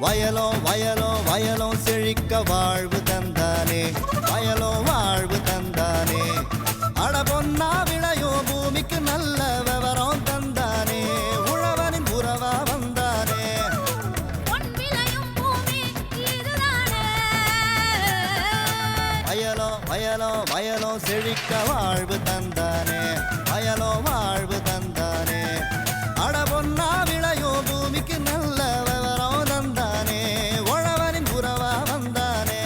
வயலோ வயலோ வயலோ செழிக்க வாழ்வு தந்தானே, வயலோ வாழ்வு தந்தானே. அட பொன்னா விளையோ பூமிக்கு நல்ல விவரம் தந்தானே, உழவனின் உறவா வந்தானே. வயலோ வயலோ வயலோ செழிக்க வாழ்வு தந்தானே, வயலோ வாழ்வு தந்தானே. அட பொன்னா விளையோ பூமிக்கு நல்ல விவரம் தந்தானே, உழவனின் உறவா வந்தானே.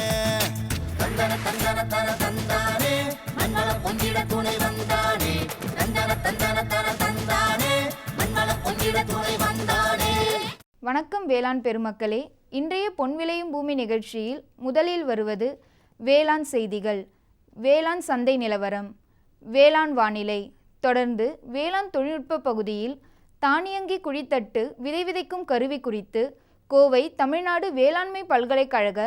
தந்தன தந்தன தன தந்தானே, மண்ணளம் பொங்கிட துணை வந்தானே. தந்தன தந்தன தன தந்தானே, மண்ணளம் பொங்கிட துணை வந்தானே. வணக்கம் வேளாண் பெருமக்களே, இன்றைய பொன் விளையும் பூமி நிகழ்ச்சியில் முதலில் வருவது வேளாண் செய்திகள், வேளாண் சந்தை நிலவரம், வேளாண் வானிலை, தொடர்ந்து வேளாண் தொழில்நுட்ப பகுதியில் தானியங்கி குழித்தட்டு விதை விதைக்கும் கருவி குறித்து கோவை தமிழ்நாடு வேளாண்மை பல்கலைக்கழக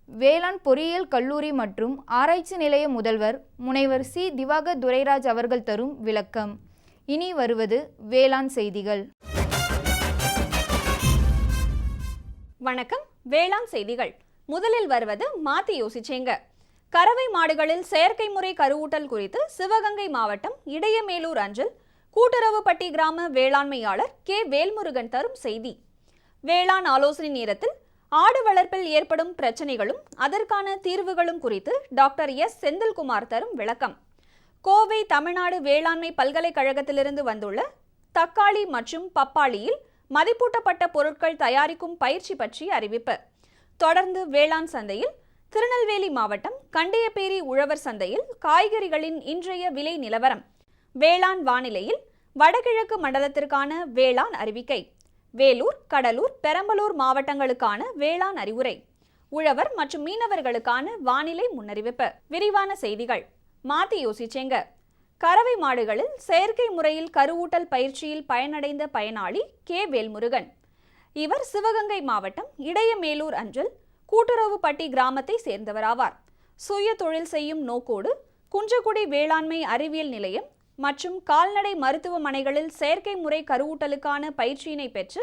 வேளாண் பொறியியல் கல்லூரி மற்றும் ஆராய்ச்சி நிலைய முதல்வர் முனைவர் சி திவாகர் துரைராஜ் அவர்கள் தரும் விளக்கம். இனி வருவது வேளாண் செய்திகள். வணக்கம். வேளாண் செய்திகள். முதலில் வருவது மாத்தி யோசிச்சேங்க. கறவை மாடுகளில் செயற்கை முறை கருவூட்டல் குறித்து சிவகங்கை மாவட்டம் இடையமேலூர் அஞ்சல் கூட்டுறவுப்பட்டி கிராம வேளாண்மையாளர் கே வேல்முருகன் தரும் செய்தி. வேளாண் ஆலோசனை நேரத்தில் ஆடு வளர்ப்பில் ஏற்படும் பிரச்சனைகளும் அதற்கான தீர்வுகளும் குறித்து டாக்டர் எஸ் செந்தில்குமார் தரும் விளக்கம். கோவை தமிழ்நாடு வேளாண்மை பல்கலைக்கழகத்திலிருந்து வந்துள்ள தக்காளி மற்றும் பப்பாளியில் மதிப்பூட்டப்பட்ட பொருட்கள் தயாரிக்கும் பயிற்சி பற்றி அறிவிப்பு. தொடர்ந்து வேளாண் சந்தையில் திருநெல்வேலி மாவட்டம் கண்டியப்பேரி உழவர் சந்தையில் காய்கறிகளின் இன்றைய விலை நிலவரம். வேளாண் வானிலையில் வடகிழக்கு மண்டலத்திற்கான வேளாண் அறிவிக்கை, வேலூர், கடலூர், பெரம்பலூர் மாவட்டங்களுக்கான வேளாண் அறிவுரை, உழவர் மற்றும் மீனவர்களுக்கான வானிலை முன்னறிவிப்பு. விரிவான செய்திகள். மாத்தி யோசிச்சேங்க. கறவை மாடுகளில் செயற்கை முறையில் கருவூட்டல் பயிற்சியில் பயனடைந்த பயனாளி கே வேல்முருகன். இவர் சிவகங்கை மாவட்டம் இடையமேலூர் அஞ்சல் கூட்டுறவுப்பட்டி கிராமத்தை சேர்ந்தவராவார். சுய தொழில் செய்யும் நோக்கோடு குன்றக்குடி வேளாண்மை அறிவியல் நிலையம் மற்றும் கால்நடை மருத்துவமனைகளில் செயற்கை முறை கருவூட்டலுக்கான பயிற்சியினை பெற்று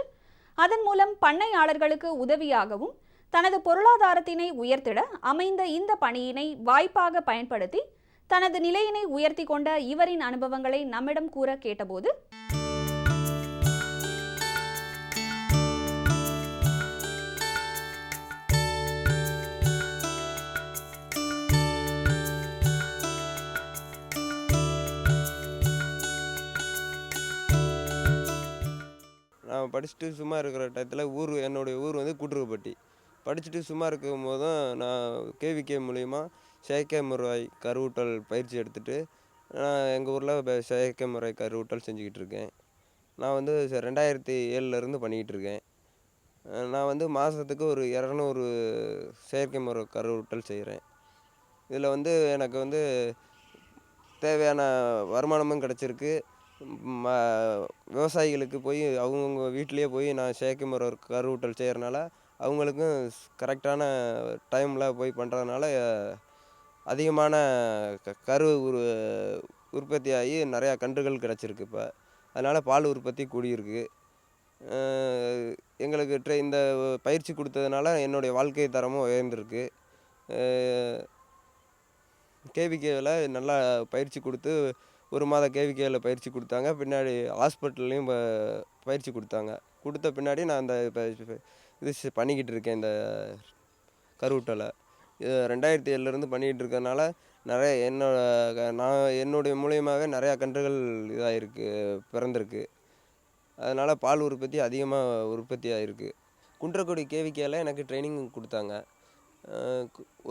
அதன் மூலம் பண்ணையாளர்களுக்கு உதவியாகவும் தனது பொருளாதாரத்தினை உயர்த்திட அமைந்த இந்த பணியினை வாய்ப்பாக பயன்படுத்தி தனது நிலையினை உயர்த்தி கொண்ட இவரின் அனுபவங்களை நம்மிடம் கூற கேட்டபோது, நான் படிச்சுட்டு சும்மா இருக்கிற டயத்தில் என்னுடைய ஊர் வந்து கூட்டுறவுப்பட்டி. படிச்சுட்டு சும்மா இருக்கும் போதும் நான் கேவிகே மூலிமா செயற்கை முறை கருவூட்டல் பயிற்சி எடுத்துகிட்டு நான் எங்கள் ஊரில் செயற்கை முறை கருவூட்டல் செஞ்சுக்கிட்டு இருக்கேன். நான் வந்து 2007 பண்ணிக்கிட்டு இருக்கேன். நான் வந்து மாதத்துக்கு ஒரு 200 செயற்கை முறை கருவூட்டல் செய்கிறேன். இதில் வந்து எனக்கு வந்து தேவையான வருமானமும் கிடச்சிருக்கு. விவசாயிகளுக்கு போய் அவங்கவுங்க வீட்டிலையே போய் நான் செயற்கை முறை கருவூட்டல் செய்கிறனால அவங்களுக்கும் கரெக்டான டைமில் போய் பண்ணுறதுனால அதிகமான கரு உற்பத்தியாகி நிறையா கன்றுகள் கிடச்சிருக்கு. இப்போ அதனால் பால் உற்பத்தி கூடியிருக்கு. எங்களுக்கு இந்த பயிற்சி கொடுத்ததுனால என்னுடைய வாழ்க்கை தரமும் உயர்ந்திருக்கு. கேவிகேவில் நல்லா பயிற்சி கொடுத்து 1 மாதம் கேவிகேவில் பயிற்சி கொடுத்தாங்க. பின்னாடி ஹாஸ்பிட்டல்லையும் பயிற்சி கொடுத்த பின்னாடி நான் அந்த இது பண்ணிக்கிட்டு இருக்கேன். இந்த கருவூட்டலை 2007 பண்ணிக்கிட்டு இருக்கிறதுனால நிறைய என்னுடைய மூலியமாகவே நிறையா கன்றுகள் இதாகிருக்கு, பிறந்திருக்கு. அதனால் பால் உற்பத்தி அதிகமாக உற்பத்தி ஆகிருக்கு. குன்றக்குடி கேவிகேயில் எனக்கு ட்ரைனிங் கொடுத்தாங்க.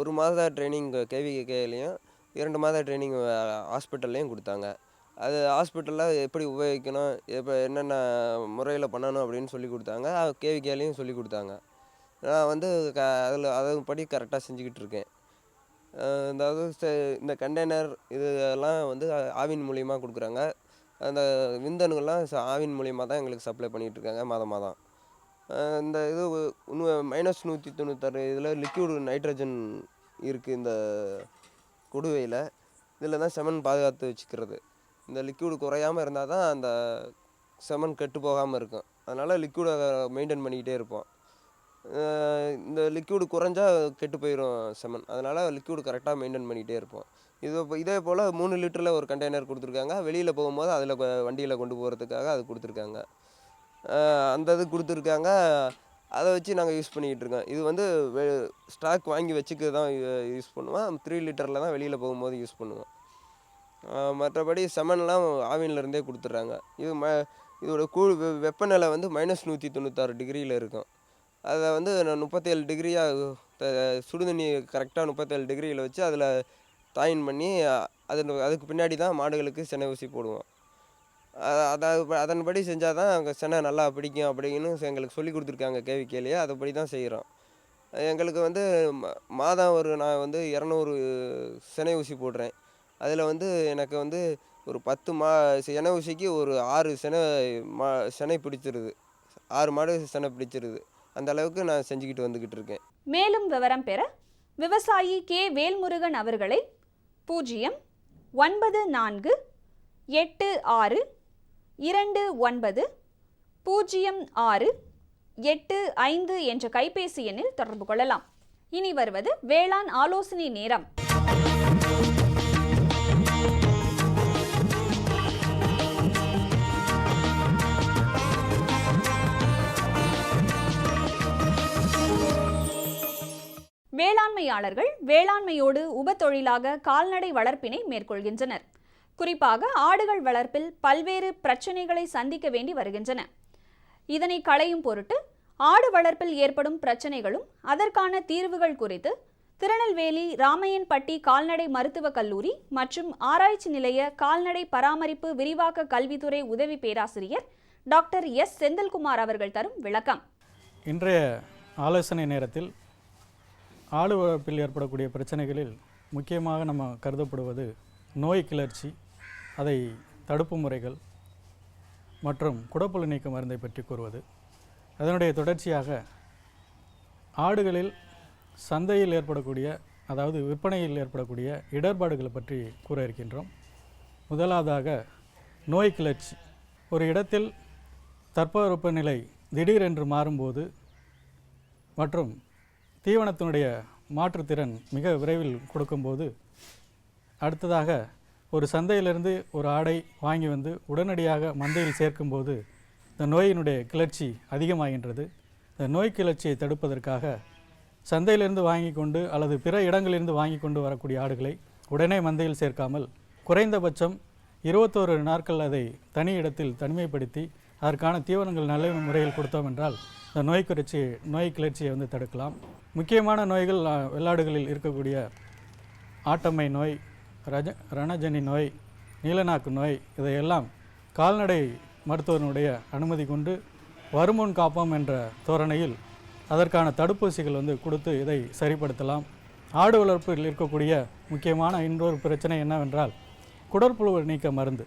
1 மாத ட்ரைனிங் கேவிகேலையும் 2 மாத ட்ரைனிங் ஹாஸ்பிட்டல்லையும் கொடுத்தாங்க. அது ஹாஸ்பிட்டலில் எப்படி உபயோகிக்கணும், இப்போ என்னென்ன முறையில் பண்ணணும் அப்படின்னு சொல்லி கொடுத்தாங்க. கேவிகேலையும் சொல்லி கொடுத்தாங்க. நான் வந்து அதன்படி கரெக்டாக செஞ்சுக்கிட்டு இருக்கேன். அதாவது இந்த கண்டெய்னர் இதெல்லாம் வந்து ஆவின் மூலிமா கொடுக்குறாங்க. அந்த விந்தணுகள்லாம் ஆவின் மூலிமா தான் எங்களுக்கு சப்ளை பண்ணிகிட்ருக்காங்க மாதம். இந்த இது -196 இதில் லிக்யூடு நைட்ரஜன் இருக்குது இந்த குடுவையில். இதில் தான் செமன் பாதுகாத்து வச்சுக்கிறது. இந்த லிக்யூடு குறையாமல் இருந்தால் தான் அந்த செமன் கெட்டு போகாமல் இருக்கும். அதனால் லிக்யூடை மெயின்டைன் பண்ணிக்கிட்டே இருப்போம். இந்த லிக்யூடு குறைஞ்சா கெட்டு போயிடும் செமன். அதனால் லிக்யூடு கரெக்டாக மெயின்டைன் பண்ணிகிட்டே இருப்போம். இதே போல் 3 லிட்டரில் ஒரு கண்டெய்னர் கொடுத்துருக்காங்க. வெளியில் போகும்போது அதில் வண்டியில் கொண்டு போகிறதுக்காக அது கொடுத்துருக்காங்க. அந்த இது கொடுத்துருக்காங்க. அதை வச்சு நாங்கள் யூஸ் பண்ணிக்கிட்டு இருக்கோம். இது வந்து ஸ்டாக் வாங்கி வச்சுக்க தான் யூஸ் பண்ணுவோம். 3 லிட்டரில் தான் வெளியில் போகும்போது யூஸ் பண்ணுவோம். மற்றபடி செமன்லாம் ஆவின்லேருந்தே கொடுத்துட்றாங்க. இதோட வெப்பநிலை வந்து -196 டிகிரியில் இருக்கும். அதை வந்து நான் 37 டிகிரியாக சுடுதண்ணி கரெக்டாக 37 டிகிரியில் வச்சு அதில் தாயின் பண்ணி அதுக்கு பின்னாடி தான் மாடுகளுக்கு செனை ஊசி போடுவோம். அதன்படி செஞ்சால் தான் அங்கே செனை நல்லா பிடிக்கும் அப்படின்னு எங்களுக்கு சொல்லி கொடுத்துருக்காங்க கேவிக்கையிலேயே. அதுபடி தான் செய்கிறோம். எங்களுக்கு வந்து மாதம் நான் வந்து 200 செனை ஊசி போடுறேன். அதில் வந்து எனக்கு வந்து ஒரு 10 செனை ஊசிக்கு ஒரு 6 செனை பிடிச்சிருது. 6 மாடு செனை பிடிச்சிருது. அந்த அளவுக்கு நான் செஞ்சுக்கிட்டு வந்துக்கிட்டு இருக்கேன். மேலும் விவரம் பெற விவசாயி கே வேல்முருகன் அவர்களை 09426290685 என்ற கைபேசி எண்ணில் தொடர்பு கொள்ளலாம். இனி வருவது வேளாண் ஆலோசனை நேரம். வேளாண்மையாளர்கள் வேளாண்மையோடு உபத்தொழிலாக கால்நடை வளர்ப்பினை மேற்கொள்கின்றனர். குறிப்பாக ஆடுகள் வளர்ப்பில் பல்வேறு பிரச்சனைகளை சந்திக்க வேண்டி வருகின்றன. இதனை களையும் பொருட்டு ஆடு வளர்ப்பில் ஏற்படும் பிரச்சனைகளும் அதற்கான தீர்வுகள் குறித்து திருநெல்வேலி ராமையன்பட்டி கால்நடை மருத்துவக் கல்லூரி மற்றும் ஆராய்ச்சி நிலைய கால்நடை பராமரிப்பு விரிவாக்க கல்வித்துறை உதவி பேராசிரியர் டாக்டர் எஸ் செந்தில்குமார் அவர்கள் தரும் விளக்கம். இன்றைய ஆலோசனை நேரத்தில் ஆடு வளர்ப்பில் ஏற்படக்கூடிய பிரச்சனைகளில் முக்கியமாக நம்ம கருதப்படுவது நோய் கிளர்ச்சி, அதை தடுப்பு முறைகள் மற்றும் குடப்புழு நீக்க மருந்தை பற்றி கூறுவது. அதனுடைய தொடர்ச்சியாக ஆடுகளில் சந்தையில் ஏற்படக்கூடிய, அதாவது விற்பனையில் ஏற்படக்கூடிய இடர்பாடுகளை பற்றி கூற இருக்கின்றோம். முதலாவதாக நோய் கிளர்ச்சி. ஒரு இடத்தில் தட்பவெப்பநிலை திடீரென்று மாறும்போது மற்றும் தீவனத்தினுடைய மாற்றுத்திறன் மிக விரைவில் கொடுக்கும்போது, அடுத்ததாக ஒரு சந்தையிலிருந்து ஒரு ஆடை வாங்கி வந்து உடனடியாக மந்தையில் சேர்க்கும்போது இந்த நோயினுடைய கிளர்ச்சி அதிகமாகின்றது. இந்த நோய் கிளர்ச்சியை தடுப்பதற்காக சந்தையிலிருந்து வாங்கி கொண்டு அல்லது பிற இடங்களிலிருந்து வாங்கி கொண்டு வரக்கூடிய ஆடுகளை உடனே மந்தையில் சேர்க்காமல் குறைந்தபட்சம் 21 நாட்கள் அதை தனி இடத்தில் தனிமைப்படுத்தி அதற்கான தீவனங்கள் நல்ல முறையில் கொடுத்தோம் என்றால் இந்த நோய் கிளர்ச்சியை வந்து தடுக்கலாம். முக்கியமான நோய்கள் வெள்ளாடுகளில் இருக்கக்கூடிய ஆட்டம்மை நோய், ரணஜனி நோய், நீலநாக்கு நோய், இதையெல்லாம் கால்நடை மருத்துவனுடைய அனுமதி கொண்டு வருமுன் காப்போம் என்ற தோரணையில் அதற்கான தடுப்பூசிகள் வந்து கொடுத்து இதை சரிப்படுத்தலாம். ஆடு வளர்ப்பில் இருக்கக்கூடிய முக்கியமான இன்னொரு பிரச்சனை என்னவென்றால் குடற்புழு நீக்க மருந்து.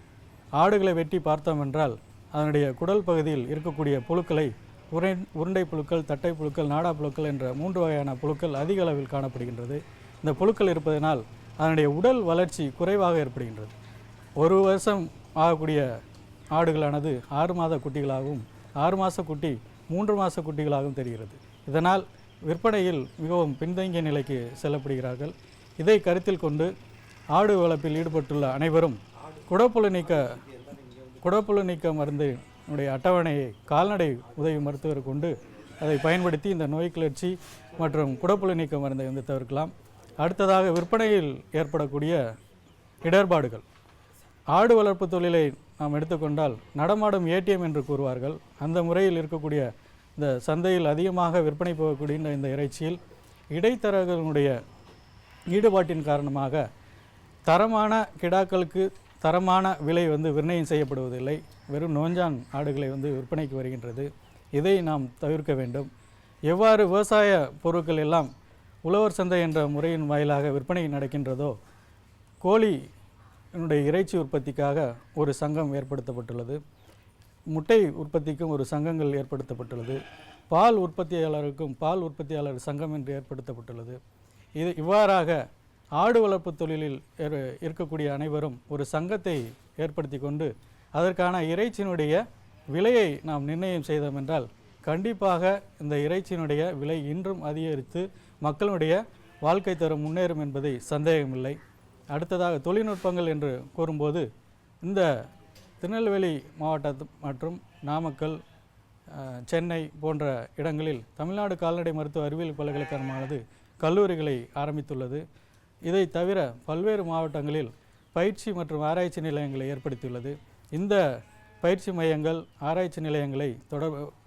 ஆடுகளை வெட்டி பார்த்தோம் என்றால் அதனுடைய குடல் பகுதியில் இருக்கக்கூடிய புழுக்களை உருண்டை புழுக்கள், தட்டை புழுக்கள், நாடா புழுக்கள் என்ற 3 வகையான புழுக்கள் அதிக அளவில் காணப்படுகின்றது. இந்த புழுக்கள் இருப்பதனால் அதனுடைய உடல் வளர்ச்சி குறைவாக ஏற்படுகின்றது. 1 வருஷம் ஆகக்கூடிய ஆடுகளானது 6 மாத குட்டிகளாகவும் 6 மாத குட்டி 3 மாத குட்டிகளாகவும் தெரிகிறது. இதனால் விற்பனையில் மிகவும் பின்தங்கிய நிலைக்கு செல்லப்படுகிறார்கள். இதை கருத்தில் கொண்டு ஆடு வளர்ப்பில் ஈடுபட்டுள்ள அனைவரும் குடப்புழு நீக்க மருந்தினுடைய அட்டவணையை கால்நடை உதவி மருத்துவர் கொண்டு அதை பயன்படுத்தி இந்த நோய் கிளர்ச்சி மற்றும் குடப்புழு நீக்க மருந்தை வந்து தவிர்க்கலாம். அடுத்ததாக விற்பனையில் ஏற்படக்கூடிய இடர்பாடுகள். ஆடு வளர்ப்பு தொழிலை நாம் எடுத்துக்கொண்டால் நடமாடும் ஏடிஎம் என்று கூறுவார்கள். அந்த முறையில் இருக்கக்கூடிய இந்த சந்தையில் அதிகமாக விற்பனை போகக்கூடிய இந்த இறைச்சியில் இடைத்தரகர்களுடைய ஈடுபாட்டின் காரணமாக தரமான கிடாக்களுக்கு தரமான விலை வந்து நிர்ணயம் செய்யப்படுவதில்லை. வெறும் நோஞ்சான் ஆடுகளை வந்து விற்பனைக்கு வருகின்றது. இதை நாம் தவிர்க்க வேண்டும். எவ்வாறு விவசாய பொருட்கள் எல்லாம் உழவர் சந்தை என்ற முறையின் வாயிலாக விற்பனை நடக்கின்றதோ, கோழியினுடைய இறைச்சி உற்பத்திக்காக ஒரு சங்கம் ஏற்படுத்தப்பட்டுள்ளது. முட்டை உற்பத்திக்கும் ஒரு சங்கங்கள் ஏற்படுத்தப்பட்டுள்ளது. பால் உற்பத்தியாளருக்கும் பால் உற்பத்தியாளர் சங்கம் என்று ஏற்படுத்தப்பட்டுள்ளது. இவ்வாறாக ஆடு வளர்ப்பு தொழிலில் இருக்கக்கூடிய அனைவரும் ஒரு சங்கத்தை ஏற்படுத்தி கொண்டு அதற்கான இறைச்சியினுடைய விலையை நாம் நிர்ணயம் செய்தோம் என்றால் கண்டிப்பாக இந்த இறைச்சியினுடைய விலை இன்றும் அதிகரித்து மக்களுடைய வாழ்க்கை தரம் முன்னேறும் என்பதை சந்தேகமில்லை. அடுத்ததாக தொழில்நுட்பங்கள் என்று கூறும்போது இந்த திருநெல்வேலி மாவட்டம் மற்றும் நாமக்கல், சென்னை போன்ற இடங்களில் தமிழ்நாடு கால்நடை மருத்துவ அறிவியல் பல்கலைக்கழகமானது கல்லூரிகளை ஆரம்பித்துள்ளது. இதை தவிர பல்வேறு மாவட்டங்களில் பயிற்சி மற்றும் ஆராய்ச்சி நிலையங்களை ஏற்படுத்தியுள்ளது. இந்த பயிற்சி மையங்கள், ஆராய்ச்சி நிலையங்களை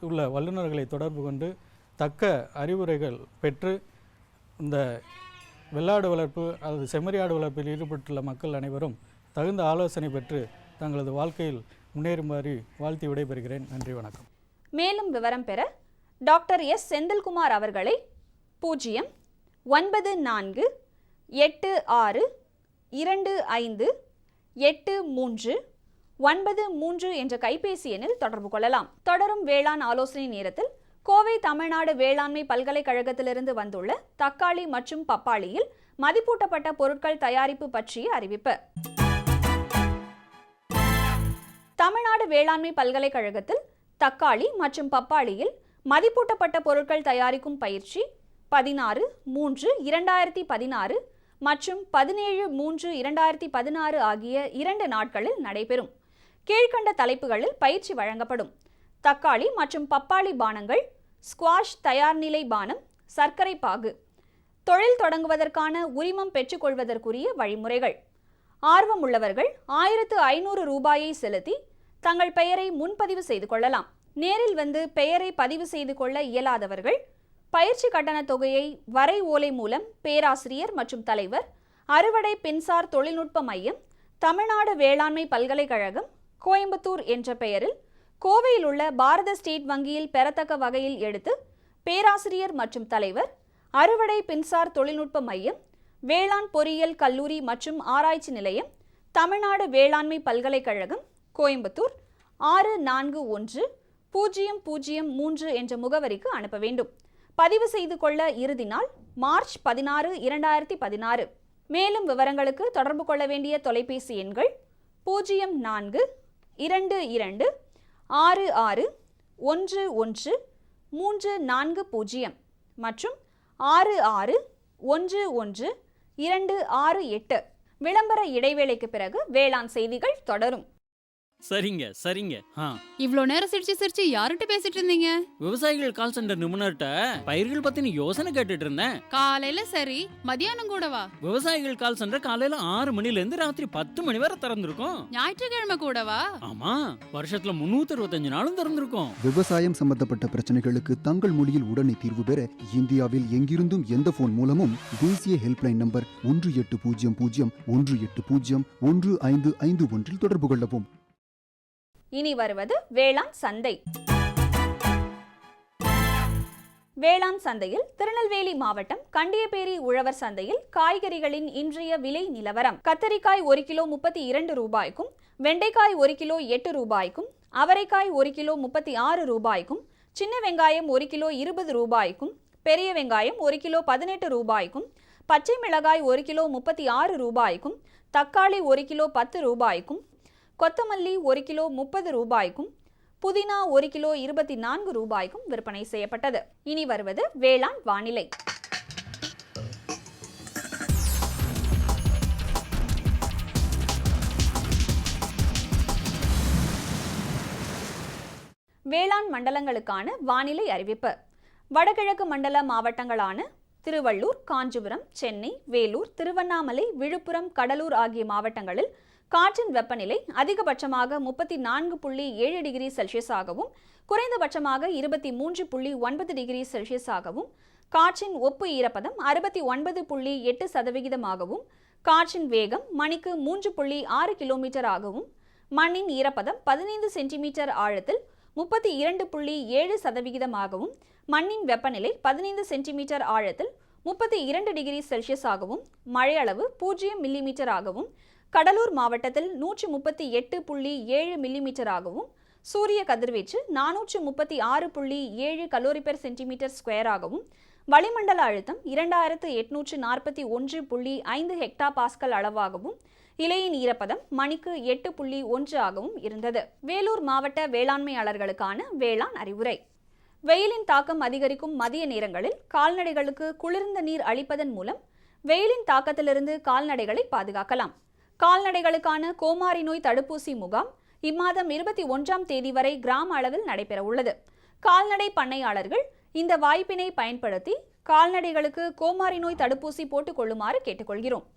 உள்ள வல்லுநர்களை தொடர்பு கொண்டு தக்க அறிவுரைகள் பெற்று இந்த வெள்ளாடு வளர்ப்பு அல்லது செம்மறியாடு வளர்ப்பில் ஈடுபட்டுள்ள மக்கள் அனைவரும் தகுந்த ஆலோசனை பெற்று தங்களது வாழ்க்கையில் முன்னேறுமாறு வாழ்த்தி விடைபெறுகிறேன். நன்றி, வணக்கம். மேலும் விவரம் பெற டாக்டர் எஸ் செந்தில்குமார் அவர்களை 09486258393 என்ற கைபேசி எண்ணில் தொடர்பு கொள்ளலாம். தொடரும் வேளாண் ஆலோசனை நேரத்தில் கோவை தமிழ்நாடு வேளாண்மை பல்கலைக்கழகத்திலிருந்து வந்துள்ள தக்காளி மற்றும் பப்பாளியில் மதிப்பூட்டப்பட்ட பொருட்கள் தயாரிப்பு பற்றிய அறிவிப்பு. தமிழ்நாடு வேளாண்மை பல்கலைக்கழகத்தில் தக்காளி மற்றும் பப்பாளியில் மதிப்பூட்டப்பட்ட பொருட்கள் தயாரிக்கும் பயிற்சி 16/3/2016 மற்றும் 17/3/2016 ஆகிய 2 நாட்களில் நடைபெறும். கீழ்கண்ட தலைப்புகளில் பயிற்சி வழங்கப்படும். தக்காளி மற்றும் பப்பாளி பானங்கள், ஸ்குவாஷ் தயார்நிலை பானம், சர்க்கரை பாகு, தொழில் தொடங்குவதற்கான உரிமம் பெற்றுக்கொள்வதற்குரிய வழிமுறைகள். ஆர்வமுள்ளவர்கள் 1500 ரூபாயை செலுத்தி தங்கள் பெயரை முன்பதிவு செய்து கொள்ளலாம். நேரில் வந்து பெயரை பதிவு செய்து கொள்ள இயலாதவர்கள் பயிற்சி கட்டண தொகையை வரை ஓலை மூலம் பேராசிரியர் மற்றும் தலைவர், அறுவடை பின்சார் தொழில்நுட்ப மையம், தமிழ்நாடு வேளாண்மை பல்கலைக்கழகம், கோயம்புத்தூர் என்ற பெயரில் கோவையில் உள்ள பாரத ஸ்டேட் வங்கியில் பெறத்தக்க வகையில் எடுத்து பேராசிரியர் மற்றும் தலைவர், அறுவடை பின்சார் தொழில்நுட்ப மையம், வேளாண் பொறியியல் கல்லூரி மற்றும் ஆராய்ச்சி நிலையம், தமிழ்நாடு வேளாண்மை பல்கலைக்கழகம், கோயம்புத்தூர் 641003 என்ற முகவரிக்கு அனுப்ப வேண்டும். பதிவு செய்து கொள்ள இறுதி நாள் மார்ச் 16, 2016. மேலும் விவரங்களுக்கு தொடர்பு கொள்ள வேண்டிய தொலைபேசி எண்கள் 0422661134 மற்றும் 66111268. விளம்பர இடைவேளைக்கு பிறகு வேளாண் செய்திகள் தொடரும். சரிங்க சரிங்க. இவ்ளோ நேரம் சிரிச்சு யார்கிட்ட பேசிட்டு இருந்தீங்க? விவசாயிகள் கால் சென்டர் நிபுணர்கிட்ட பயிர்கள் பத்தின யோசனை கேட்டுட்டு இருந்தேன். காலையில சரி, மதியானம் கூடவா? விவசாயிகள் கால் சென்டர் காலையில 6 மணில இருந்து ராத்திரி 10 மணி வரை திறந்திருக்கும். ஞாயிற்றுக்கிழமை கூடவா? ஆமா, வருஷத்துல 365 நாளும் திறந்திருக்கும். விவசாயம் சம்பந்தப்பட்ட பிரச்சனைகளுக்கு தங்கள் மொழியில் உடனே தீர்வு பெற இந்தியாவில் எங்கிருந்தும் எந்த போன் மூலமும் தேசிய ஹெல்ப்லைன் நம்பர் 1800-150-1551 தொடர்பு கொள்ளவும். இனி வருவது வேளாண் சந்தை. வேளாண் சந்தையில் திருநெல்வேலி மாவட்டம் கண்டியப்பேரி உழவர் சந்தையில் காய்கறிகளின் இன்றைய விலை நிலவரம். கத்தரிக்காய் 1 கிலோ 32 ரூபாய்க்கும், வெண்டைக்காய் 1 கிலோ 8 ரூபாய்க்கும், அவரைக்காய் 1 கிலோ 36 ரூபாய்க்கும், சின்ன வெங்காயம் 1 கிலோ 20 ரூபாய்க்கும், பெரிய வெங்காயம் 1 கிலோ 18 ரூபாய்க்கும், பச்சை மிளகாய் 1 கிலோ 36 ரூபாய்க்கும், தக்காளி 1 கிலோ 10 ரூபாய்க்கும், கொத்தமல்லி 1 கிலோ 30 ரூபாய்க்கும், புதினா 1 கிலோ 24 ரூபாய்க்கும் விற்பனை செய்யப்பட்டது. இனி வருவது வேளாண் வானிலை. வேளாண் மண்டலங்களுக்கான வானிலை அறிவிப்பு. வடகிழக்கு மண்டல மாவட்டங்களான திருவள்ளூர், காஞ்சிபுரம், சென்னை, வேலூர், திருவண்ணாமலை, விழுப்புரம், கடலூர் ஆகிய மாவட்டங்களில் காற்றின் வெப்பநிலை அதிகபட்சமாக 34.7 டிகிரி செல்சியஸாகவும் குறைந்தபட்சமாக 23.9 டிகிரி செல்சியஸாகவும், காற்றின் ஒப்பு ஈரப்பதம் 69.8%ஆகவும், காற்றின் வேகம் மணிக்கு 3.6 கிலோமீட்டர் ஆகவும், மண்ணின் ஈரப்பதம் 15 சென்டிமீட்டர் ஆழத்தில் 32.7%ஆகவும், மண்ணின் வெப்பநிலை 15 சென்டிமீட்டர் ஆழத்தில் 32 டிகிரி செல்சியஸாகவும், மழையளவு 0 மில்லிமீட்டர் ஆகவும், கடலூர் மாவட்டத்தில் 138.7 மில்லிமீட்டராகவும், சூரிய கதிர்வீச்சு 436.7 கலோரி பெர் சென்டிமீட்டர் ஸ்கொயராகவும், வளிமண்டல அழுத்தம் 2841.5 ஹெக்டா பாஸ்கல் அளவாகவும், இலையின் ஈரப்பதம் மணிக்கு 8.1 ஆகவும் இருந்தது. வேலூர் மாவட்ட வேளாண்மையாளர்களுக்கான வேளாண் அறிவுரை. வெயிலின் தாக்கம் அதிகரிக்கும் மதிய நேரங்களில் கால்நடைகளுக்கு குளிர்ந்த நீர் அளிப்பதன் மூலம் வெயிலின் தாக்கத்திலிருந்து கால்நடைகளை பாதுகாக்கலாம். கால்நடைகளுக்கான கோமாரி நோய் தடுப்பூசி முகாம் இம்மாதம் 21ஆம் தேதி வரை கிராம அளவில் நடைபெற உள்ளது. கால்நடை பண்ணையாளர்கள் இந்த வாய்ப்பினை பயன்படுத்தி கால்நடைகளுக்கு கோமாரி நோய் தடுப்பூசி போட்டுக் கொள்ளுமாறு கேட்டுக்கொள்கிறோம்.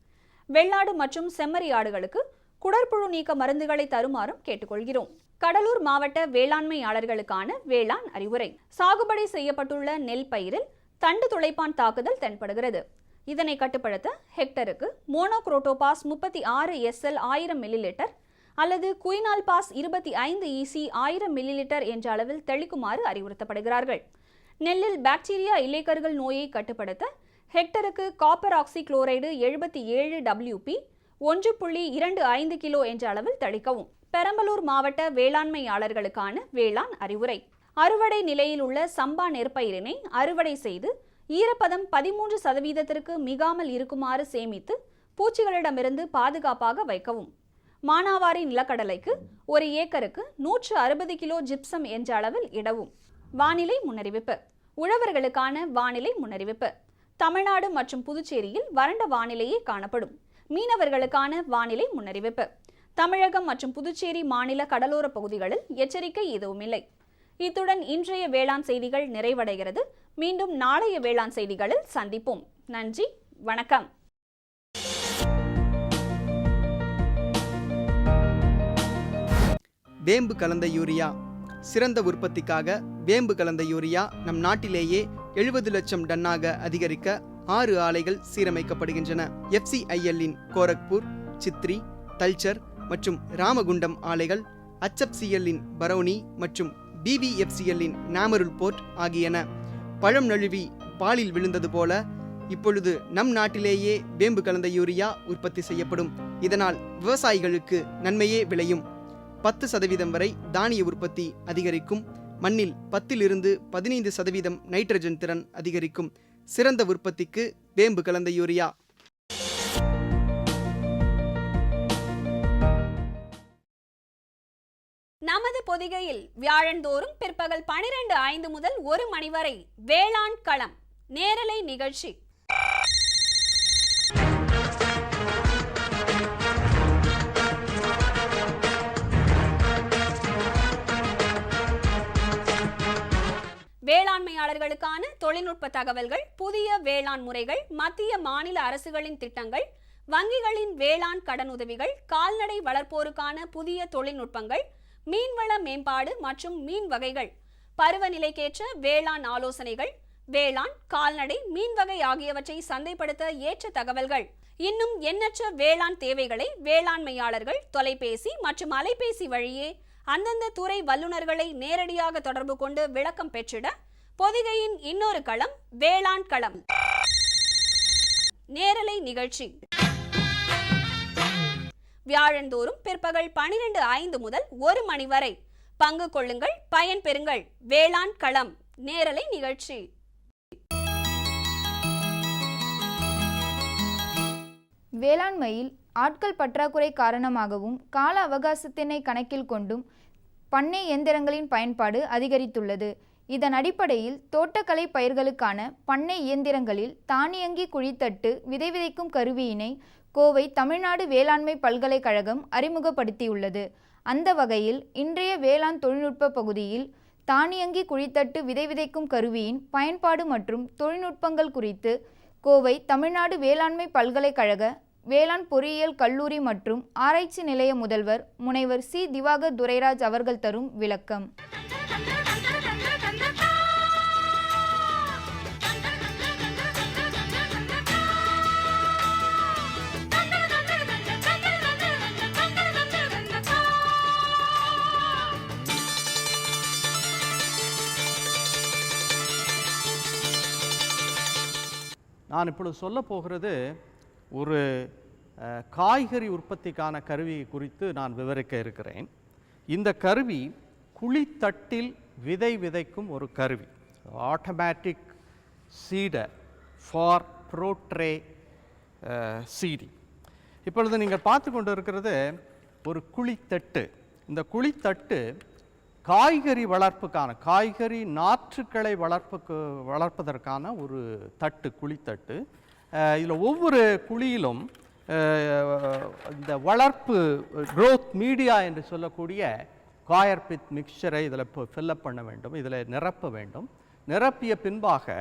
வெள்ளாடு மற்றும் செம்மறி ஆடுகளுக்கு குடற்புழு நீக்க மருந்துகளை தருமாறும் கேட்டுக்கொள்கிறோம். கடலூர் மாவட்ட வேளாண்மையாளர்களுக்கான வேளாண் அறிவுரை. சாகுபடி செய்யப்பட்டுள்ள நெல் பயிரில் தண்டு துளைப்பான் தாக்குதல் தென்படுகிறது. இதனை கட்டுப்படுத்த ஹெக்டருக்கு மோனோக்ரோட்டோபாஸ் 36 SL 1000 மில்லிலிட்டர் அல்லது குயினால் பாஸ் 25 EC 1000 மில்லிலிட்டர் என்ற அளவில் தெளிக்குமாறு அறிவுறுத்தப்படுகிறார்கள். நெல்லில் பாக்டீரியா இலைக்கருகள் நோயை கட்டுப்படுத்த ஹெக்டருக்கு காப்பர் ஆக்சி குளோரைடு 77 WP 1.25 கிலோ என்ற அளவில் தெளிக்கவும். பெரம்பலூர் மாவட்ட வேளாண்மையாளர்களுக்கான வேளாண் அறிவுரை. அறுவடை நிலையில் உள்ள சம்பா நெற்பயிரினை அறுவடை செய்து ஈரப்பதம் 13% மிகாமல் இருக்குமாறு சேமித்து பூச்சிகளிடமிருந்து பாதுகாப்பாக வைக்கவும். மானாவாரி நிலக்கடலைக்கு 1 ஏக்கருக்கு 160 கிலோ ஜிப்சம் என்ற அளவில் இடவும். வானிலை முன்னறிவிப்பு. உழவர்களுக்கான வானிலை முன்னறிவிப்பு. தமிழ்நாடு மற்றும் புதுச்சேரியில் வறண்ட வானிலையே காணப்படும். மீனவர்களுக்கான வானிலை முன்னறிவிப்பு. தமிழகம் மற்றும் புதுச்சேரி மாநில கடலோர பகுதிகளில் எச்சரிக்கை எதுவுமில்லை. இத்துடன் இன்றைய வேளாண் செய்திகள் நிறைவடைகிறது. மீண்டும் நாளைய வேளாண் செய்திகளில் சந்திப்போம். நன்றி, வணக்கம். வேம்பு கலந்த யூரியா. சிறந்த உற்பத்திக்காக வேம்பு கலந்த யூரியா நம் நாட்டிலேயே 70 லட்சம் டன்னாக அதிகரிக்க 6 ஆலைகள் சீரமைக்கப்படுகின்றன. FCIL-இன் கோரக்பூர், சித்ரி, தல்சர் மற்றும் ராமகுண்டம் ஆலைகள், HFCL-இன் பரௌனி மற்றும் BVFCL-இன் நாமருல் போர்ட் ஆகியன. பழம் நழுவி பாலில் விழுந்தது போல இப்பொழுது நம் நாட்டிலேயே வேம்பு கலந்த யூரியா உற்பத்தி செய்யப்படும். இதனால் விவசாயிகளுக்கு நன்மையே விளையும். 10% வரை தானிய உற்பத்தி அதிகரிக்கும். மண்ணில் 10 to 15% நைட்ரஜன் திறன் அதிகரிக்கும். சிறந்த உற்பத்திக்கு வேம்பு கலந்த யூரியா. நமது பொதிகையில் வியாழந்தோறும் பிற்பகல் 12:05 முதல் 1 மணி வரை வேளாண் களம் நேரலை நிகழ்ச்சி. வேளாண்மையாளர்களுக்கான தொழில்நுட்ப தகவல்கள், புதிய வேளாண் முறைகள், மத்திய மாநில அரசுகளின் திட்டங்கள், வங்கிகளின் வேளாண் கடனுதவிகள், கால்நடை வளர்ப்போருக்கான புதிய தொழில்நுட்பங்கள், மீன்வள மேம்பாடு மற்றும் மீன் வகைகள், பருவநிலைக்கேற்ற வேளாண் ஆலோசனைகள், வேளாண், கால்நடை, மீன் வகை ஆகியவற்றை சந்தைப்படுத்த ஏற்ற தகவல்கள், இன்னும் எண்ணற்ற வேளாண் தேவைகளை வேளாண்மையாளர்கள் தொலைபேசி மற்றும் அலைபேசி வழியே அந்தந்த துறை வல்லுநர்களை நேரடியாக தொடர்பு கொண்டு விளக்கம் பெற்றிட பொதிகையின் இன்னொரு களம் வேளாண் களம் நேரலை நிகழ்ச்சி. வியாழந்தோறும் பிற்பகல் 12:05 முதல் 1 மணி வரை பங்கு கொள்ளுங்கள், பயன் பெறுங்கள். வேளாண் களம் நேரலை நிகழ்ச்சி. வேளாண்மையில் ஆட்கள் பற்றாக்குறை காரணமாகவும் கால அவகாசத்தினை கணக்கில் கொண்டும் பண்ணை இயந்திரங்களின் பயன்பாடு அதிகரித்துள்ளது. இதன் அடிப்படையில் தோட்டக்கலை பயிர்களுக்கான பண்ணை இயந்திரங்களில் தானியங்கி குழித்தட்டு விதை விதைக்கும் கருவியினை கோவை தமிழ்நாடு வேளாண்மை பல்கலைக்கழகம் அறிமுகப்படுத்தியுள்ளது. அந்த வகையில் இன்றைய வேளாண் தொழில்நுட்ப பகுதியில் தானியங்கி குழித்தட்டு விதை விதைக்கும் கருவியின் பயன்பாடு மற்றும் தொழில்நுட்பங்கள் குறித்து கோவை தமிழ்நாடு வேளாண்மை பல்கலைக்கழக வேளாண் பொறியியல் கல்லூரி மற்றும் ஆராய்ச்சி நிலைய முதல்வர் முனைவர் சி. திவாகர் துரைராஜ் அவர்கள் தரும் விளக்கம். நான் இப்பொழுது சொல்ல போகிறது ஒரு காய்கறி உற்பத்திக்கான கருவி குறித்து நான் விவரிக்க இருக்கிறேன். இந்த கருவி குழித்தட்டில் விதை விதைக்கும் ஒரு கருவி, ஆட்டோமேட்டிக் சீடர் ஃபார் ப்ரோட்ரே சீடிங். இப்பொழுது நீங்கள் பார்த்து கொண்டு இருக்கிறது ஒரு குழித்தட்டு. இந்த குழித்தட்டு காய்கறி வளர்ப்புக்கான காய்கறி நாற்றுக்களை வளர்ப்பதற்கான ஒரு தட்டு, குழித்தட்டு. இதில் ஒவ்வொரு குழியிலும் இந்த வளர்ப்பு growth மீடியா என்று சொல்லக்கூடிய காயர்பித் மிக்சரை இதில் ஃபில்லப் பண்ண வேண்டும், இதில் நிரப்ப வேண்டும். நிரப்பிய பின்பாக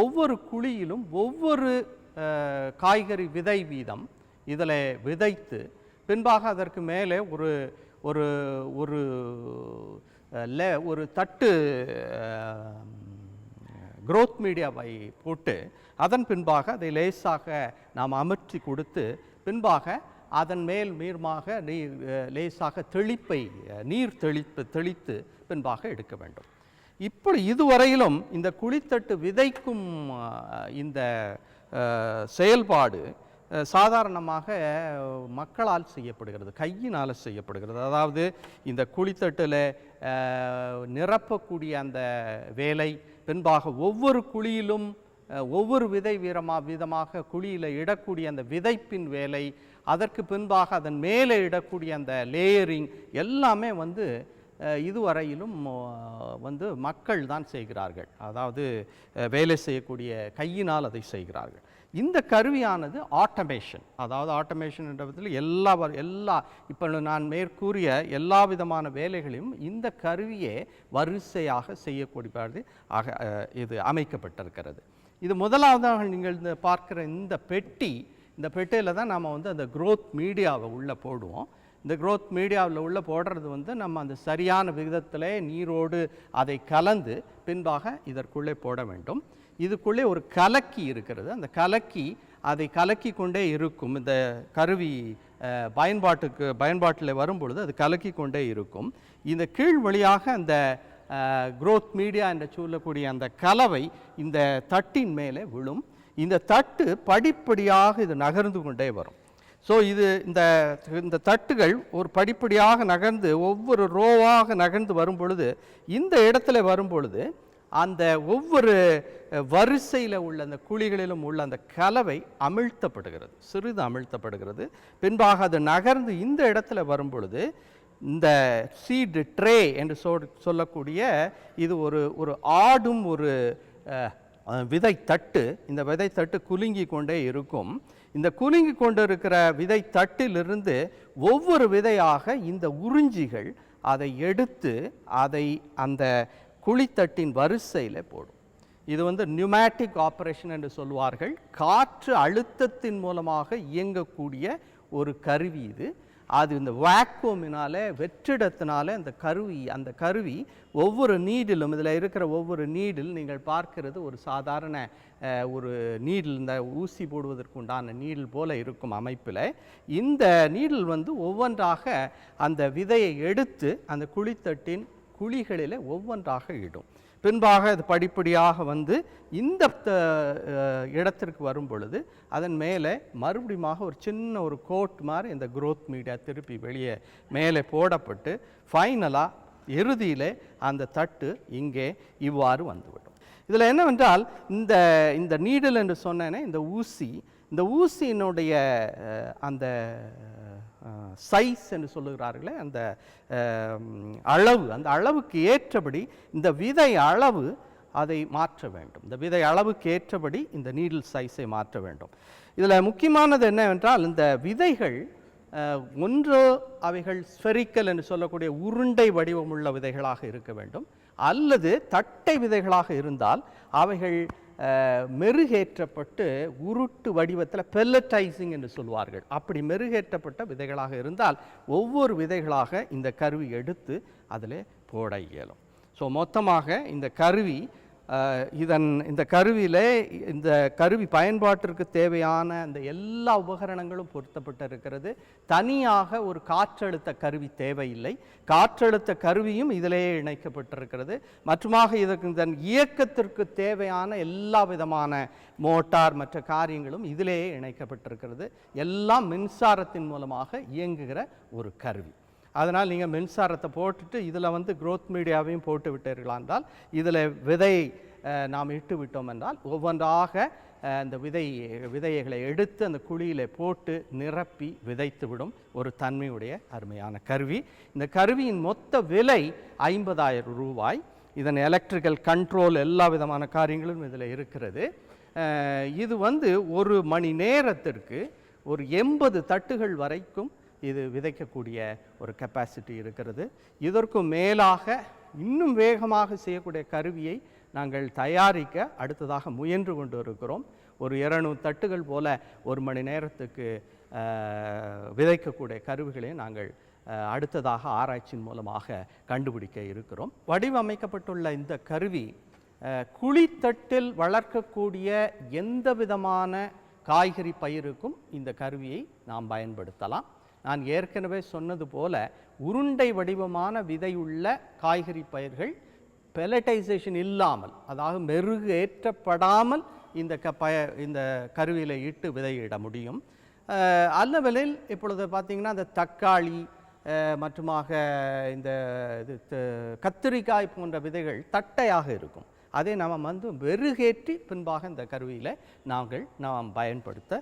ஒவ்வொரு குழியிலும் ஒவ்வொரு காய்கறி விதை வீதம் இதில் விதைத்து பின்பாக அதற்கு மேலே ஒரு ஒரு ஒரு ஒரு தட்டு growth மீடியாவை போட்டு அதன் பின்பாக அதை லேசாக நாம் அமர்த்தி கொடுத்து பின்பாக அதன் மேல் மீர்மாக லேசாக நீர் தெளித்து பின்பாக எடுக்க வேண்டும். இப்படி இதுவரையிலும் இந்த குழித்தட்டு விதைக்கும் இந்த செயல்பாடு சாதாரணமாக மக்களால் செய்யப்படுகிறது, கையினால் செய்யப்படுகிறது. அதாவது இந்த குழித்தட்டில் நிரப்பக்கூடிய அந்த வேலை, பின்பாக ஒவ்வொரு குழியிலும் ஒவ்வொரு விதை வீதமாக குழியில் இடக்கூடிய அந்த விதைப்பின் வேலை, அதற்கு பின்பாக அதன் மேலே இடக்கூடிய அந்த லேயரிங் எல்லாமே இதுவரையிலும் மக்கள் தான் செய்கிறார்கள். அதாவது வேலை செய்யக்கூடிய கையினால் அதை செய்கிறார்கள். இந்த கருவியானது ஆட்டோமேஷன், அதாவது ஆட்டோமேஷன் என்ற விதத்தில் எல்லா இப்போ நான் மேற்கூறிய எல்லா விதமான வேலைகளையும் இந்த கருவியே வரிசையாக செய்யக்கூடிய இது அமைக்கப்பட்டிருக்கிறது. இது முதலாவதாக நீங்கள் இந்த பார்க்குற இந்த பெட்டியில் தான் நாம் அந்த growth மீடியாவை உள்ளே போடுவோம். இந்த growth மீடியாவில் உள்ளே போடுறது நம்ம அந்த சரியான விகிதத்தில் நீரோடு அதை கலந்து பின்பாக இதற்குள்ளே போட வேண்டும். இதுக்குள்ளே ஒரு கலக்கி இருக்கிறது. அந்த அதை கலக்கி கொண்டே இருக்கும். இந்த கருவி பயன்பாட்டில் வரும்பொழுது அது கலக்கி கொண்டே இருக்கும். இந்த கீழ் வழியாக அந்த growth மீடியா என்று சொல்லக்கூடிய அந்த கலவை இந்த தட்டின் மேலே விழும். இந்த தட்டு படிப்படியாக இது நகர்ந்து கொண்டே வரும். ஸோ இந்த தட்டுகள் ஒரு படிப்படியாக நகர்ந்து ஒவ்வொரு ரோவாக நகர்ந்து வரும் பொழுது இந்த இடத்துல வரும் பொழுது அந்த ஒவ்வொரு வரிசையில் உள்ள அந்த குழிகளிலும் உள்ள அந்த கலவை அமிழ்த்தப்படுகிறது, சிறிது அமிழ்த்தப்படுகிறது. பின்பாக அது நகர்ந்து இந்த இடத்துல வரும் பொழுது இந்த சீட் ட்ரே என்று சொல்லக்கூடிய இது ஒரு ஆடும் ஒரு விதைத்தட்டு. இந்த விதைத்தட்டு குலுங்கி கொண்டே இருக்கும். இந்த குலுங்கி கொண்டு இருக்கிற விதைத்தட்டிலிருந்து ஒவ்வொரு விதையாக இந்த உறிஞ்சிகள் அதை எடுத்து அதை அந்த குழித்தட்டின் வரிசையில் போடும். இது நியூமேட்டிக் ஆப்ரேஷன் என்று சொல்வார்கள். காற்று அழுத்தத்தின் மூலமாக இயங்கக்கூடிய ஒரு கருவி இது. அது இந்த வேக்யூமினால வெற்றிடத்தினால அந்த கருவி ஒவ்வொரு நீடிலும் இதில் இருக்கிற ஒவ்வொரு நீடில் நீங்கள் பார்க்கிறது ஒரு சாதாரண ஒரு நீடில், இந்த ஊசி போடுவதற்கு உண்டான நீடில் போல இருக்கும் அமைப்பில். இந்த நீடில் ஒவ்வொன்றாக அந்த விதையை எடுத்து அந்த குழித்தட்டின் குழிகளில் ஒவ்வொன்றாக இடும். பின்பாக அது படிப்படியாக இந்த இடத்திற்கு வரும் பொழுது அதன் மேலே மறுபடியும் ஒரு சின்ன ஒரு கோட் மாதிரி இந்த growth மீடியா திருப்பி வெளியே மேலே போடப்பட்டு ஃபைனலாக இறுதியில் அந்த தட்டு இங்கே இவ்வாறு வந்துவிடும். இதில் என்னவென்றால் இந்த நீடில் என்று சொன்னேனே, இந்த ஊசியினுடைய அந்த சைஸ் என்று சொல்லுகிறார்களே, அந்த அளவுக்கு ஏற்றபடி இந்த விதை அளவு அதை மாற்ற வேண்டும். இந்த விதை அளவுக்கு ஏற்றபடி இந்த நீடில் சைஸை மாற்ற வேண்டும். இதில் முக்கியமானது என்னவென்றால் இந்த விதைகள் ஒன்று அவைகள் ஸ்பெரிக்கல் என்று சொல்லக்கூடிய உருண்டை வடிவமுள்ள விதைகளாக இருக்க வேண்டும், அல்லது தட்டை விதைகளாக இருந்தால் அவைகள் மெருகேற்றப்பட்டு உருட்டு வடிவத்தில் பெல்லட்டைசிங் என்று சொல்வார்கள். அப்படி மெருகேற்றப்பட்ட விதைகளாக இருந்தால் ஒவ்வொரு விதைகளாக இந்த கருவி எடுத்து அதில் போட இயலும். ஸோ மொத்தமாக இந்த கருவி இந்த கருவியில் இந்த கருவி பயன்பாட்டிற்கு தேவையான அந்த எல்லா உபகரணங்களும் பொருத்தப்பட்டிருக்கிறது. தனியாக ஒரு காற்றழுத்த கருவி தேவையில்லை. காற்றழுத்த கருவியும் இதிலேயே இணைக்கப்பட்டிருக்கிறது. மற்றுமாக இதற்கு இயக்கத்திற்கு தேவையான எல்லா விதமான மோட்டார் மற்ற காரியங்களும் இதிலேயே இணைக்கப்பட்டிருக்கிறது. எல்லாம் மின்சாரத்தின் மூலமாக இயங்குகிற ஒரு கருவி. அதனால் நீங்கள் மின்சாரத்தை போட்டுட்டு இதில் growth மீடியாவையும் போட்டு விட்டீர்களா என்றால், இதில் விதை நாம் இட்டு விட்டோம் என்றால் ஒவ்வொன்றாக அந்த விதைகளை எடுத்து அந்த குழியில் போட்டு நிரப்பி விதைத்து விடும் ஒரு தன்மையுடைய அருமையான கருவி. இந்த கருவியின் மொத்த விலை 50,000 ரூபாய். இதன் எலக்ட்ரிக்கல் கண்ட்ரோல் எல்லா விதமான காரியங்களும் இதில் இருக்கிறது. இது ஒரு மணி நேரத்திற்கு ஒரு 80 தட்டுகள் வரைக்கும் இது விதைக்கக்கூடிய ஒரு கெப்பாசிட்டி இருக்கிறது. இதற்கு மேலாக இன்னும் வேகமாக செய்யக்கூடிய கருவியை நாங்கள் தயாரிக்க அடுத்ததாக முயன்று கொண்டு இருக்கிறோம். ஒரு 200 தட்டுகள் போல ஒரு மணி நேரத்துக்கு விதைக்கக்கூடிய கருவிகளை நாங்கள் அடுத்ததாக ஆராய்ச்சியின் மூலமாக கண்டுபிடிக்க இருக்கிறோம். வடிவமைக்கப்பட்டுள்ள இந்த கருவி குழித்தட்டில் வளர்க்கக்கூடிய எந்த விதமான காய்கறி பயிருக்கும் இந்த கருவியை நாம் பயன்படுத்தலாம். நான் ஏற்கனவே சொன்னது போல உருண்டை வடிவமான விதையுள்ள காய்கறி பயிர்கள் பெலட்டைசேஷன் இல்லாமல், அதாவது மெருகு ஏற்றப்படாமல் இந்த கருவியில் இட்டு விதையிட முடியும். அல்லவெளில் இப்பொழுது பார்த்திங்கன்னா அந்த தக்காளி மற்றுமாக இந்த கத்திரிக்காய் போன்ற விதைகள் தட்டையாக இருக்கும். அதை நாம் மெருகேற்றி பின்பாக இந்த கருவியில் நாம் பயன்படுத்த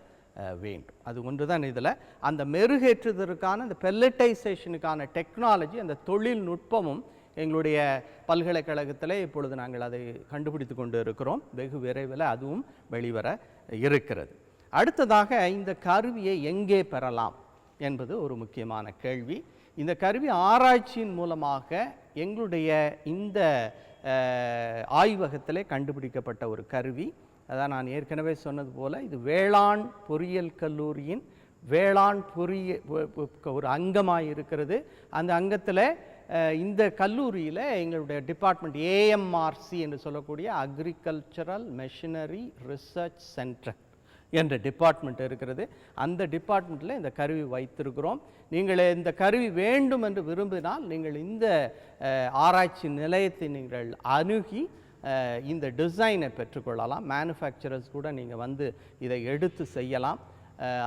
வேண்டும். அது ஒன்று தான். இதில் அந்த மெருகேற்றுவதற்கான அந்த பெல்லட்டைசேஷனுக்கான டெக்னாலஜி, அந்த தொழில்நுட்பமும் எங்களுடைய பல்கலைக்கழகத்தில் இப்பொழுது நாங்கள் அதை கண்டுபிடித்து கொண்டு இருக்கிறோம். வெகு விரைவில் அதுவும் வெளிவர இருக்கிறது. அடுத்ததாக இந்த கருவியை எங்கே பெறலாம் என்பது ஒரு முக்கியமான கேள்வி. இந்த கருவி ஆராய்ச்சியின் மூலமாக எங்களுடைய இந்த ஆய்வகத்திலே கண்டுபிடிக்கப்பட்ட ஒரு கருவி. அதான் நான் ஏற்கனவே சொன்னது போல் இது வேளாண் பொறியியல் கல்லூரியின் வேளாண் ஒரு அங்கமாக இருக்கிறது. அந்த அங்கத்தில் இந்த கல்லூரியில் எங்களுடைய டிபார்ட்மெண்ட் ஏஎம்ஆர்சி என்று சொல்லக்கூடிய அக்ரிகல்ச்சரல் மெஷினரி ரிசர்ச் சென்டர் என்ற டிபார்ட்மெண்ட் இருக்கிறது. அந்த டிபார்ட்மெண்ட்டில் இந்த கருவி வைத்திருக்கிறோம். நீங்கள் இந்த கருவி வேண்டும் என்று விரும்பினால் நீங்கள் இந்த ஆராய்ச்சி நிலையத்தை நீங்கள் அணுகி இந்த டிசைனை பெற்றுக்கொள்ளலாம். மேனுஃபேக்சரர்ஸ் கூட நீங்கள் இதை எடுத்து செய்யலாம்.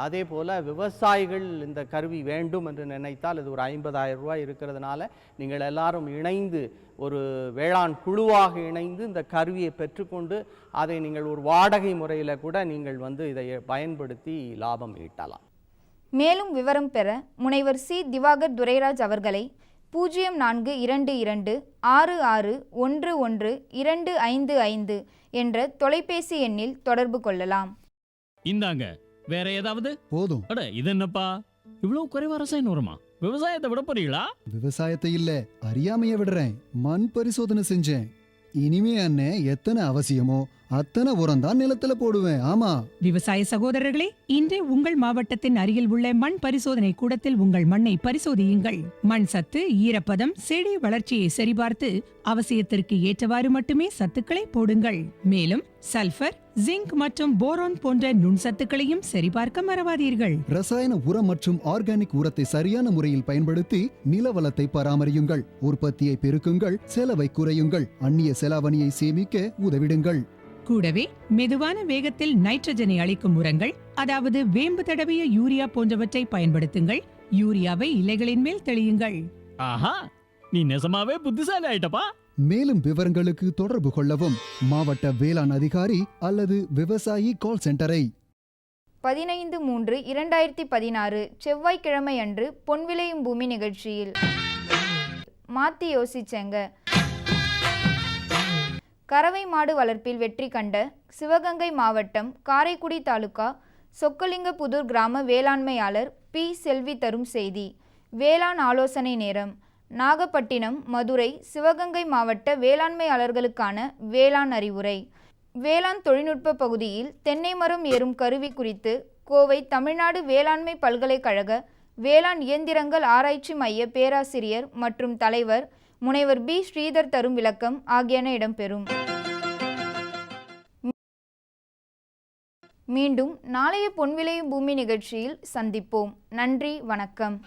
அதே போல் விவசாயிகள் இந்த கருவி வேண்டும் என்று நினைத்தால் இது ஒரு 50,000 ரூபாய் இருக்கிறதுனால நீங்கள் எல்லாரும் இணைந்து ஒரு வேளாண் குழுவாக இணைந்து இந்த கருவியை பெற்றுக்கொண்டு அதை நீங்கள் ஒரு வாடகை முறையில் கூட நீங்கள் இதை பயன்படுத்தி லாபம் ஈட்டலாம். மேலும் விவரம் பெற முனைவர் சி. திவாகர் துரைராஜ் அவர்களை 0422661125 என்ற தொலைபேசி எண்ணில் தொடர்பு கொள்ளலாம். இந்தாங்க, வேற ஏதாவது? போதும். அட, இது என்னப்பா இவ்வளவு குறைவா ரசாயன உரமா? விவசாயத்தை விட போறீங்களா? விவசாயத்தை இல்ல, அறியாமைய விடுறேன். மண் பரிசோதனை செஞ்சேன். இனிமே அண்ணே எத்தனை அவசியமோ அத்தனை உரம் தான் நிலத்துல போடுவேன். ஆமா விவசாய சகோதரர்களே, இன்றே உங்கள் மாவட்டத்தின் அருகில் உள்ள மண் பரிசோதனை கூடத்தில் உங்கள் மண்ணை பரிசோதியுங்கள். மண் சத்து, ஈரப்பதம், செடி வளர்ச்சியை சரிபார்த்து அவசியத்திற்கு ஏற்றவாறு மட்டுமே சத்துக்களை போடுங்கள். மேலும் சல்பர், ஜிங்க் மற்றும் போரான் போன்ற நுண்சத்துக்களையும் சரிபார்க்க மறவாதீர்கள். ரசாயன உரம் மற்றும் ஆர்கானிக் உரத்தை சரியான முறையில் பயன்படுத்தி நிலவளத்தை பராமரியுங்கள். உற்பத்தியை பெருக்குங்கள், செலவை குறையுங்கள், அந்நிய செலாவணியை சேமிக்க உதவிடுங்கள். கூடவே மெதுவான வேகத்தில் நைட்ரஜனை அளிக்கும் உரங்கள், அதாவது வேம்பு தடவிய யூரியா போன்றவற்றை பயன்படுத்துங்கள். யூரியாவை இலைகளின் மேல் தெளியுங்கள். ஆஹா, நீ நெசமாவே புத்திசாலி ஆயிட்டப்பா. மேலும் விவரங்களுக்கு தொடர்பு கொள்ளவும் மாவட்ட வேளாண் அதிகாரி அல்லது விவசாயி கால் சென்டரை. 15/3/2016 செவ்வாய்க்கிழமை அன்று பொன்விளையும் பூமி நிகழ்ச்சியில் மாத்தி யோசிச்சேங்க. கறவை மாடு வளர்ப்பில் வெற்றி கண்ட சிவகங்கை மாவட்டம் காரைக்குடி தாலுகா சொக்கலிங்கபுதூர் கிராம வேளாண்மையாளர் பி. செல்வி தரும் செய்தி. வேளாண் ஆலோசனை நேரம். நாகப்பட்டினம், மதுரை, சிவகங்கை மாவட்ட வேளாண்மையாளர்களுக்கான வேளாண் அறிவுரை. வேளாண் தொழில்நுட்ப பகுதியில் தென்னை மரம் ஏறும் கருவி குறித்து கோவை தமிழ்நாடு வேளாண்மை பல்கலைக்கழக வேளாண் இயந்திரங்கள் ஆராய்ச்சி மைய பேராசிரியர் மற்றும் தலைவர் முனைவர் பி. ஸ்ரீதர் தரும் விளக்கம் ஆகியன இடம்பெறும். மீண்டும் நாளைய பொன்விளையும் பூமி நிகழ்ச்சியில் சந்திப்போம். நன்றி, வணக்கம்.